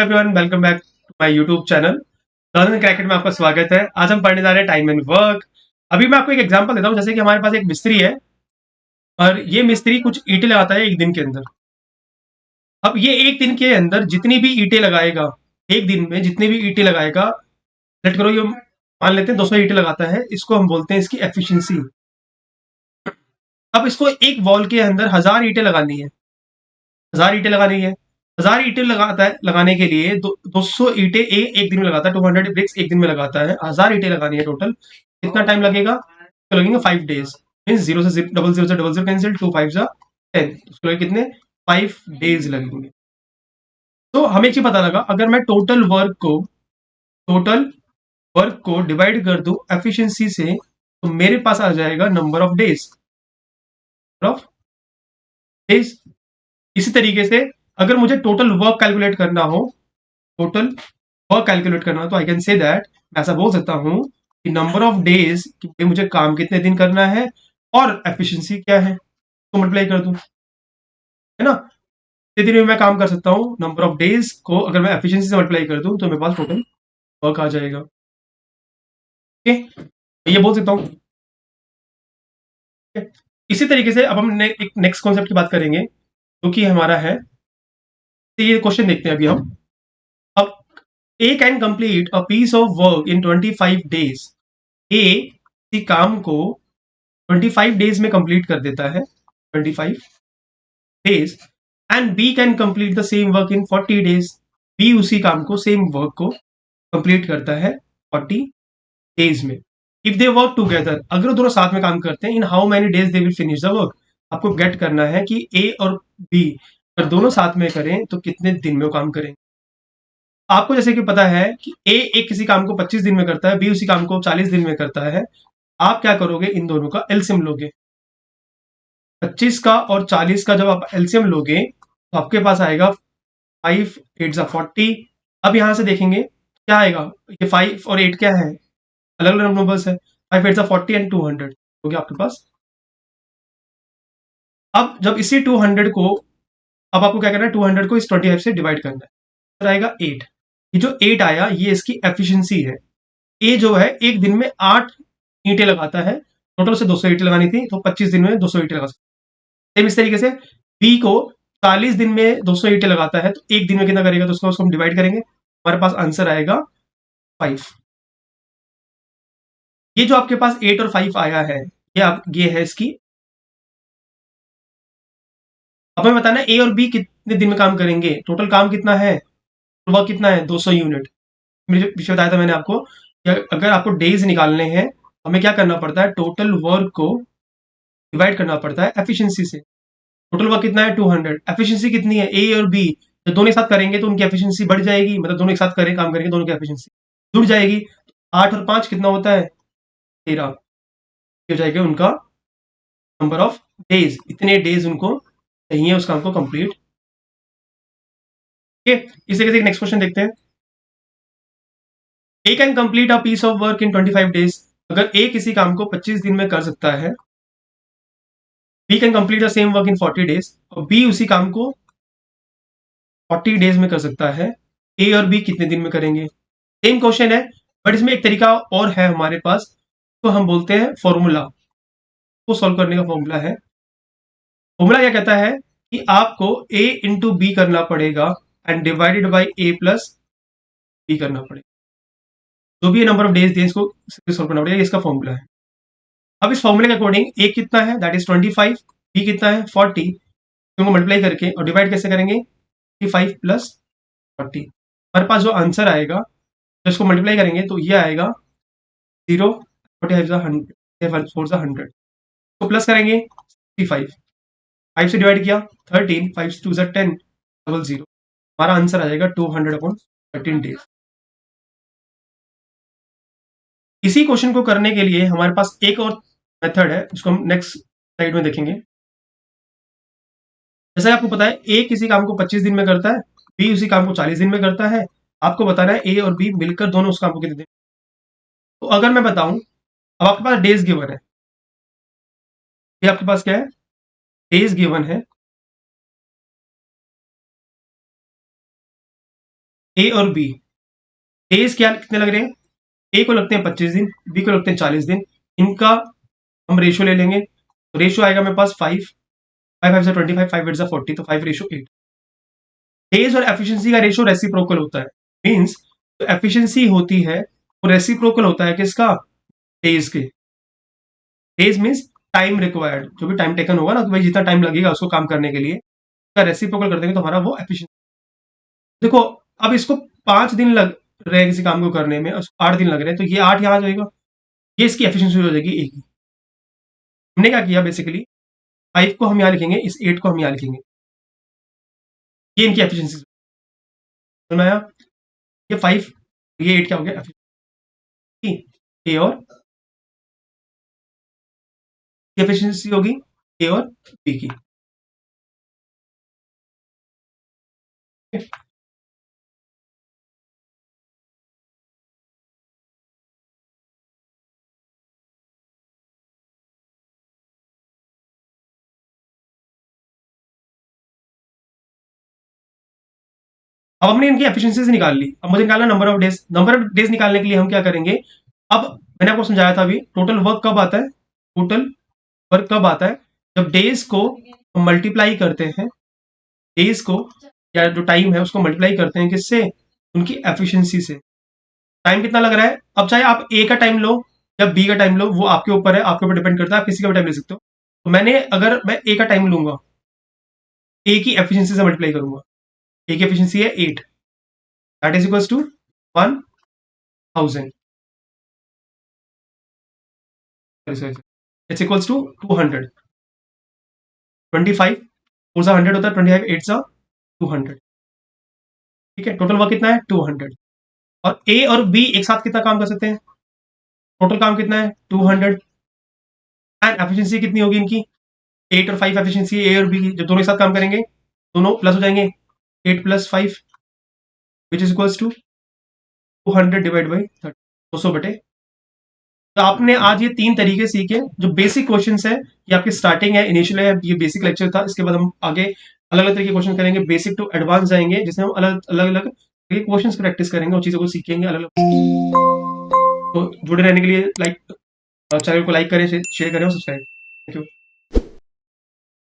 Hello everyone, welcome back to my YouTube channel learn and crack it में आपका स्वागत है। आज हम पढ़ने जा रहे हैं टाइम एंड वर्क। अभी मैं आपको एक एग्जांपल देता हूँ। जैसे कि हमारे पास एक मिस्त्री है और ये मिस्त्री कुछ ईंटें लगाता है एक दिन के अंदर। अब ये एक दिन के अंदर जितनी भी ईंटें लगाएगा, एक दिन में जितनी भी ईंटें लगाएगा, लेट करो ये मान लेते हैं 200 ईंटें लगाता है, इसको हम बोलते हैं इसकी एफिशिएंसी। अब इसको एक वॉल के अंदर 1000 ईंटें लगानी है। 1000 ईंटें लगानी है। 1000 ईंटें लगाता है, लगाने के लिए 200 ईंटें एक दिन में लगाता है। 200 ब्रिक्स एक दिन में लगाता है। 1000 ईंटें लगानी है टोटल। कितना टाइम लगेगा? तो लगेंगे 5 डेज। मीन जीरो से डबल जीरो से डबल जीरो कैंसिल, 2 5 10, उसको लगे कितने? 5 डेज लगेंगे। तो हमें एक चीज पता लगा, अगर मैं टोटल वर्क को डिवाइड कर दूं एफिशिएंसी से, तो मेरे पास आ जाएगा नंबर ऑफ डेज। इसी तरीके से अगर मुझे टोटल वर्क कैलकुलेट करना हो, टोटल वर्क कैलकुलेट करना हो, तो आई कैन से दैट, मैं ऐसा बोल सकता हूं कि नंबर ऑफ डेज कि मुझे काम कितने दिन करना है और एफिशिएंसी क्या है, तो मल्टीप्लाई कर दूं, है ना। कितने दिन में मैं काम कर सकता हूं, नंबर ऑफ डेज को अगर मैं एफिशिएंसी से मल्टीप्लाई कर दूं तो मेरे पास टोटल वर्क आ जाएगा। ओके, ये बोल सकता हूं। इसी तरीके से अब हम एक नेक्स्ट कॉन्सेप्ट की बात करेंगे, जो कि हमारा है। तो ये क्वेश्चन देखते हैं अभी हम। अब A can complete a piece of work in 25 days. A किसी काम को 25 डेज में कंप्लीट कर देता है, 25 days. And B can complete the same work in 40 days. B उसी काम को, सेम वर्क को कंप्लीट करता है 40 डेज में। इफ दे वर्क टूगेदर, अगर वो दोनों साथ में काम करते हैं, in how many days they will finish the work. आपको गेट करना है कि ए और बी अगर दोनों साथ में करें तो कितने दिन में वो काम करेंगे। आपको जैसे कि पता है कि ए एक किसी काम को 25 दिन में करता है, बी उसी काम को 40 दिन में करता है। आप क्या करोगे, इन दोनों का एलसीएम लोगे। 25 का और 40 का जब आप एलसीएम लोगे तो आपके पास आएगा 5 8 40। अब यहां से देखेंगे क्या आएगा। ये 5 और 8 क्या है, अलग अलग नंबर्स है। 5 8 40 एंड 200 हो गया आपके पास। अब जब इसी 200 को, अब आपको क्या करना है, 200 को इस 25 से डिवाइड करना है, तो आएगा 8। ये जो 8 आया ये इसकी एफिशिएंसी है। ए जो है एक दिन में 8 ईंटें लगाता है। टोटल से 200 ईंटें लगानी थी, तो 25 दिन में 200 ईंटें लगा सकते। सेम इस तरीके से बी को 40 दिन में 200 ईंटें लगाता है, तो एक दिन में कितना करेगा, तो उसको हम डिवाइड करेंगे, हमारे पास आंसर आएगा 5। ये जो आपके पास 8 और 5 आया है, ये है इसकी। अब हमें बताना है ए और बी कितने दिन में काम करेंगे, टोटल काम कितना है, वर्क कितना है, 200 यूनिट। मुझे पीछे बताया था मैंने आपको कि अगर आपको डेज निकालने हैं, हमें क्या करना पड़ता है, टोटल वर्क को डिवाइड करना पड़ता है एफिशिएंसी से। टोटल वर्क कितना है, 200। एफिशिएंसी कितनी है, ए और बी जब दोनों एक साथ करेंगे तो उनकी एफिशिएंसी बढ़ जाएगी, मतलब दोनों एक साथ करें काम करेंगे, दोनों की एफिशिएंसी जुड़ जाएगी। 8 और 5 कितना होता है, 13 हो जाएगा उनका नंबर ऑफ डेज। इतने डेज उनको चाहिए उस काम को कंप्लीट। ठीक है, इस तरीके से नेक्स्ट क्वेश्चन देखते हैं। A can complete a piece of work in 25 days. अगर ए किसी काम को 25 दिन में कर सकता है, B can complete the same work in 40 days, और बी उसी काम को 40 डेज में कर सकता है। ए और बी कितने दिन में करेंगे, सेम क्वेश्चन है, बट इसमें एक तरीका और है हमारे पास, तो हम बोलते हैं फॉर्मूला। को सॉल्व करने का फॉर्मूला है। फॉर्मूला क्या कहता है कि आपको ए इंटू बी करना पड़ेगा and divided by A plus B करना पड़ेगा। जो भी ये नंबर ऑफ डेज दिए इसको सॉल्व करना पड़ेगा, इसका फॉर्मूला है। अब इस फॉर्मूले के अकॉर्डिंग ए कितना है, दैट इज 25, बी कितना है 40, दोनों मल्टीप्लाई करके और डिवाइड कैसे करेंगे, 25 प्लस 40। हमारे पास जो आंसर आएगा, तो इसको मल्टीप्लाई करेंगे तो ये आएगा 0, 40 तो प्लस करेंगे 65, 5 से डिवाइड किया 13, 5 2 10, डबल जीरो। हमारा आंसर आ जाएगा 200/13 डेज। इसी क्वेश्चन को करने के लिए हमारे पास एक और मेथड है, उसको हम नेक्स्ट स्लाइड में देखेंगे। जैसे आपको पता है ए किसी काम को 25 दिन में करता है, बी उसी काम को 40 दिन में करता है। आपको बताना है ए और बी मिलकर दोनों उस काम को कितने दिन। तो अगर मैं बताऊं, अब आपके पास डेज गिवन है, ये आपके पास क्या है, डेज गिवन है। ए और बी, डेज क्या कितने लग रहे हैं, ए को लगते हैं 25 दिन, बी को लगते हैं 40 दिन। इनका हम रेशियो ले लेंगे, रेशियो आएगा मेरे पास 5, 5 से 25, 5 8 40, तो 5:8। डेज और एफिशिएंसी का रेशियो रेसिप्रोकल होता है, मींस तो एफिशिएंसी होती है वो रेसिप्रोकल होता है किसका, डेज के। डेज मींस टाइम रिक्वायर्ड, जो भी टाइम टेकन होगा ना, तो भाई जितना टाइम लगेगा उसको काम करने के लिए, उसका रेसिप्रोकल कर देंगे तो हमारा वो एफिशिएंसी। देखो, अब इसको 5 दिन लग रहे हैं किसी काम को करने में, 8 दिन लग रहे हैं, तो ये 8 यहाँ जाएगा, ये इसकी एफिशिएंसी हो जाएगी एक ही। हमने क्या किया बेसिकली, 5 को हम यहाँ लिखेंगे, इस 8 को हम यहाँ लिखेंगे, ये इनकी एफिशिएंसी। समझ में आया, ये 5, ये 8 क्या हो गया एफिशिएंसी, ए और एफिशिएंसी होगी ए और बी की। अब हमने इनकी एफिशिएंसी से निकाल ली, अब मुझे निकालना number of days. Number of days निकालने के लिए हम क्या करेंगे, अब मैंने आपको समझाया था अभी, टोटल वर्क कब आता है, टोटल वर्क कब आता है, जब डेज को मल्टीप्लाई करते हैं, डेज को या जो टाइम है उसको मल्टीप्लाई करते हैं किससे, उनकी एफिशिएंसी से। टाइम कितना लग रहा है, अब चाहे आप ए का टाइम लो या बी का टाइम लो, वो आपके ऊपर है, आपके ऊपर डिपेंड करता है, आप किसी का भी टाइम ले सकते हो। तो मैंने अगर मैं ए का टाइम लूंगा, ए की एफिशिएंसी से मल्टीप्लाई करूंगा, ए की एफिशिएंसी है 8, that is equals to 1000, it's equals to 200, 25 4 सा 100 होता है, 25 8 सा 200। ठीक है, टोटल वर्क कितना है 200। और ए और बी एक साथ कितना काम कर सकते हैं, टोटल काम कितना है 200, एंड एफिशिएंसी कितनी होगी इनकी, 8 और 5 एफिशिएंसी ए और बी की, जब दोनों एक साथ काम करेंगे दोनों प्लस हो जाएंगे, 8 + 5 which is equals to 200 divide by 30, 200/। तो आपने आज ये 3 तरीके सीखे जो बेसिक क्वेश्चंस है, ये आपकी स्टार्टिंग है, इनिशियल है, ये बेसिक लेक्चर था। इसके बाद हम आगे अलग अलग तरीके के क्वेश्चन करेंगे, बेसिक टू एडवांस जाएंगे, जिसमें हम अलग अलग अलग क्वेश्चंस प्रैक्टिस करेंगे और चीज़ों को सीखेंगे अलग अलग। तो जुड़े रहने के लिए चैनल को लाइक करें, शेयर करें और सब्सक्राइब। Thank you.